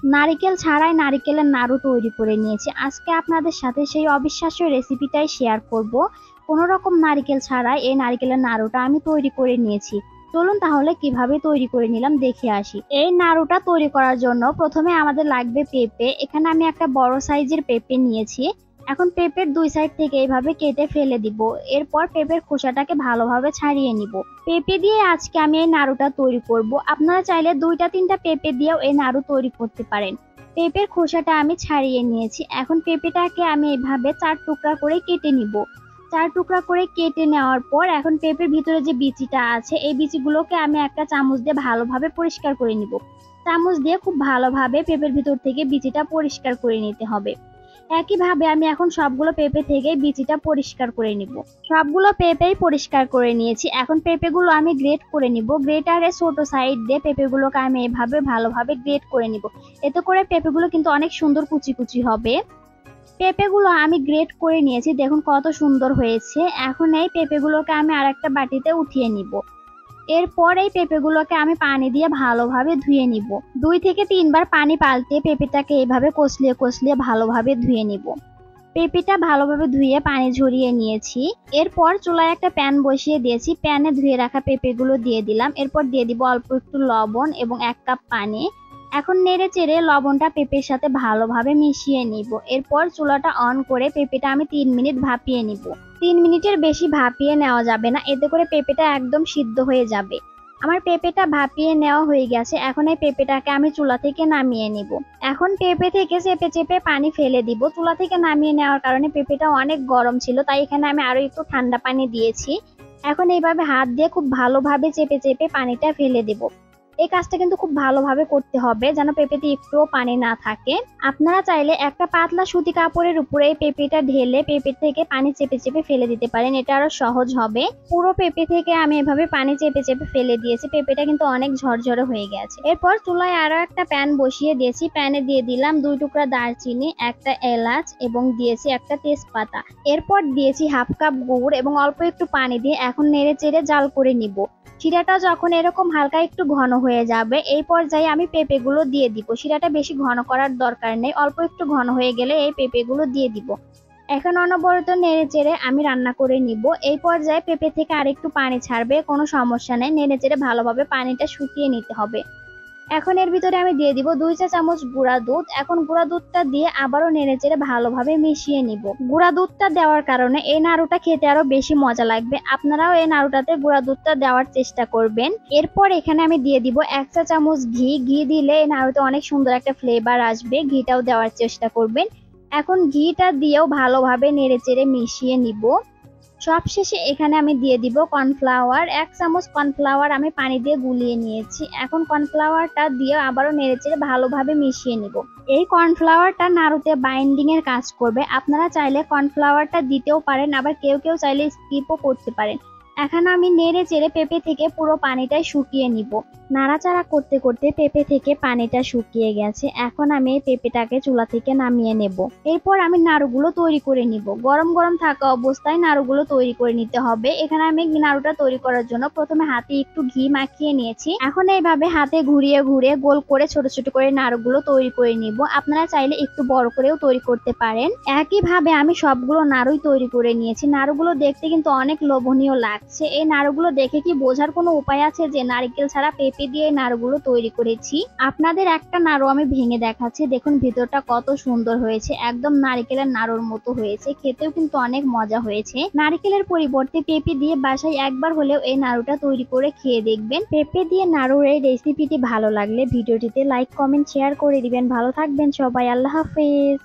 নারিকেল ছাড়াই নারিকেলের নাড়ু তৈরি করে নিয়েছি। আজকে আপনাদের সাথে সেই অবিশ্বাস্য রেসিপিটাই শেয়ার করব। কোনো রকম নারিকেল ছাড়াই এই নারিকেলের নাড়ুটা আমি তৈরি করে নিয়েছি। চলুন তাহলে কিভাবে তৈরি করে নিলাম দেখে আসি। এই নাড়ুটা তৈরি করার জন্য প্রথমে আমাদের লাগবে পেঁপে। এখানে আমি একটা বড় সাইজের পেঁপে নিয়েছি। এখন পেঁপের দুই সাইড থেকে এইভাবে কেটে ফেলে দিব। এরপর পেঁপের খোসাটাকে ভালোভাবে ছাড়িয়ে নিব। পেঁপে দিয়ে আজকে আমি এই নাড়ুটা তৈরি করব। আপনারা চাইলে 2-3টা পেঁপে দিয়েও এই নাড়ু তৈরি করতে পারেন। পেঁপের খোসাটা আমি ছাড়িয়ে নিয়েছি। এখন পেঁপেটাকে আমি এভাবে 4 টুকরা করে কেটে নিব। 4 টুকরা করে কেটে নেওয়ার পর এখন পেঁপের ভিতরে যে বিচিটা আছে এই বিচিগুলোকে আমি একটা চামচ দিয়ে ভালোভাবে পরিষ্কার করে নিব। চামচ দিয়ে খুব ভালোভাবে পেঁপের ভিতর থেকে বিচিটা পরিষ্কার করে নিতে হবে। একইভাবে আমি এখন সবগুলো পেঁপে থেকে বিচিটা পরিষ্কার করে নিব। সবগুলো পেঁপেই পরিষ্কার করে নিয়েছি। এখন পেঁপেগুলো আমি গ্রেট করে নিব। গ্রেটারে ছোট সাইড দিয়ে পেঁপেগুলোকে আমি এভাবে ভালোভাবে গ্রেট করে নিব। এতে করে পেঁপেগুলো কিন্তু অনেক সুন্দর কুচি কুচি হবে। পেঁপেগুলো আমি গ্রেট করে নিয়েছি, দেখুন কত সুন্দর হয়েছে। এখন এই পেঁপেগুলোকে আমি আরেকটা বাটিতে উঠিয়ে নিব। এরপর এই পেঁপেগুলোকে আমি পানি দিয়ে ভালোভাবে ধুয়ে নিব। 2 থেকে 3 বার পানি পাল্টে পেঁপেটাকে এভাবে কষলিয়ে কষলিয়ে ভালোভাবে ধুয়ে নিব। পেঁপেটা ভালোভাবে ধুয়ে পানি ঝরিয়ে নিয়েছি। এরপর চুলায় একটা প্যান বসিয়ে দিয়েছি। প্যানে ধুয়ে রাখা পেঁপেগুলো দিয়ে দিলাম। এরপর দিয়ে দিব অল্প একটু লবণ এবং 1 কাপ পানি। এখন নেড়ে চেড়ে লবণটা পেঁপের সাথে ভালোভাবে মিশিয়ে নিব। এরপর চুলাটা অন করে পেঁপেটা আমি 3 মিনিট ভাপিয়ে নিব। 3 মিনিটের বেশি ভাপিয়ে নেওয়া যাবে না, এতে করে পেঁপেটা একদম সিদ্ধ হয়ে যাবে। আমার পেঁপেটা ভাপিয়ে নেওয়া হয়ে গেছে। এখন এই পেঁপেটাকে আমি চুলা থেকে নামিয়ে নিব। এখন পেঁপে থেকে চেপে চেপে পানি ফেলে দিব। চুলা থেকে নামিয়ে নেওয়ার কারণে পেঁপেটা অনেক গরম ছিল, তাই এখানে আমি আরো একটু ঠান্ডা পানি দিয়েছি। এখন এইভাবে হাত দিয়ে খুব ভালোভাবে চেপে চেপে পানিটা ফেলে দেব। এই কাজটা কিন্তু খুব ভালোভাবে করতে হবে যেন পেঁপেতে একটুও পানি না থাকে। আপনারা চাইলে একটা পাতলা সুতি কাপড়ের উপরে এই পেঁপেটা ঢেলে পেঁপে থেকে পানি চেপে চেপে ফেলে দিতে পারেন, এটা আরো সহজ হবে। পুরো পেঁপে থেকে আমি এভাবে পানি চেপে চেপে ফেলে দিয়েছি। পেঁপেটা কিন্তু অনেক ঝরঝরে হয়ে গেছে। এরপর চুলায় আরো একটা প্যান বসিয়ে দিয়েছি। প্যানে দিয়ে দিলাম 2 টুকরা দারচিনি, একটা এলাচ এবং দিয়েছি একটা তেজপাতা। এরপর দিয়েছি 1/2 কাপ গুড় এবং অল্প একটু পানি দিয়ে এখন নেড়ে চেড়ে জাল করে নিব। শিরাটা যখন এরকম হালকা একটু ঘন হয়ে যাবে এই পর্যায়ে আমি পেঁপেগুলো দিয়ে দিব। শিরাটা বেশি ঘন করার দরকার নেই, অল্প একটু ঘন হয়ে গেলে এই পেঁপেগুলো দিয়ে দিব। এখন অনবরত নেড়ে চেড়ে আমি রান্না করে নিব। এই পর্যায়ে পেঁপে থেকে আরেকটু পানি ছাড়বে, কোনো সমস্যা নেই। নেড়ে চেড়ে ভালোভাবে পানিটা শুকিয়ে নিতে হবে। এখন এর ভিতরে আমি দিয়ে দিব 2 চা চামচ গুঁড়া দুধ। এখন গুঁড়া দুধটা দিয়ে আবারও নেড়েচেড়ে ভালোভাবে মিশিয়ে নিব। গুঁড়া দুধটা দেওয়ার কারণে এই নাড়ুটা খেতে আরো বেশি মজা লাগবে। আপনারাও এই নাড়ুটাতে গুঁড়া দুধটা দেওয়ার চেষ্টা করবেন। এরপর এখানে আমি দিয়ে দিব 1 চা চামচ ঘি। ঘি দিলে এই নাড়ুতে অনেক সুন্দর একটা ফ্লেভার আসবে, ঘিটাও দেওয়ার চেষ্টা করবেন। এখন ঘিটা দিয়েও ভালোভাবে নেড়েচেড়ে মিশিয়ে নিব। সবশেষে এখানে আমি দিয়ে দিব কর্নফ্লাওয়ার। 1 চামচ কর্নফ্লাওয়ার আমি পানি দিয়ে গুলিয়ে নিয়েছি। এখন কর্নফ্লাওয়ারটা দিয়ে আবারও নেড়েচেড়ে ভালোভাবে মিশিয়ে নিব। এই কর্নফ্লাওয়ারটা নাড়ুতে বাইন্ডিং এর কাজ করবে। আপনারা চাইলে কর্নফ্লাওয়ারটা দিতেও পারেন, আবার কেউ কেউ চাইলে স্কিপও করতে পারেন। এখন আমি নেড়ে চেড়ে পেঁপে থেকে পুরো পানিটাই শুকিয়ে নিব। নাড়াচাড়া করতে করতে পেঁপে থেকে পানিটা শুকিয়ে গেছে। এখন আমি এই পেঁপেটাকে চুলা থেকে নামিয়ে নেব। এরপর আমি নাড়ুগুলো তৈরি করে নিব। গরম গরম থাকা অবস্থায় নাড়ুগুলো তৈরি করে নিতে হবে। এখানে আমি নাড়ুটা তৈরি করার জন্য প্রথমে হাতে একটু ঘি মাখিয়ে নিয়েছি। এখন এইভাবে হাতে ঘুরিয়ে ঘুরিয়ে গোল করে ছোট ছোট করে নাড়ুগুলো তৈরি করে নিব। আপনারা চাইলে একটু বড় করেও তৈরি করতে পারেন। একইভাবে আমি সবগুলো নাড়ুই তৈরি করে নিয়েছি। নাড়ুগুলো দেখতে কিন্তু অনেক লোভনীয় লাগছে। এই নাড়ুগুলো দেখে কি বোঝার কোনো উপায় আছে যে নারকেল ছাড়া পেঁপে দিয়ে নাড়ুগুলো তৈরি করেছি? আপনাদের একটা নাড়ু আমি ভেঙে দেখাচ্ছি, দেখুন ভিতরটা কত সুন্দর হয়েছে, একদম নারকেলের নাড়ুর মতো হয়েছে। খেতেও কিন্তু অনেক মজা হয়েছে। নারকেলের পরিবর্তে পেঁপে দিয়ে বাসায় একবার হলেও এই নাড়ুটা তৈরি করে খেয়ে দেখবেন। পেঁপে দিয়ে নাড়ুর এই রেসিপিটি ভালো লাগলে ভিডিওটিতে লাইক কমেন্ট শেয়ার করে দিবেন। ভালো থাকবেন সবাই, আল্লাহ হাফেজ।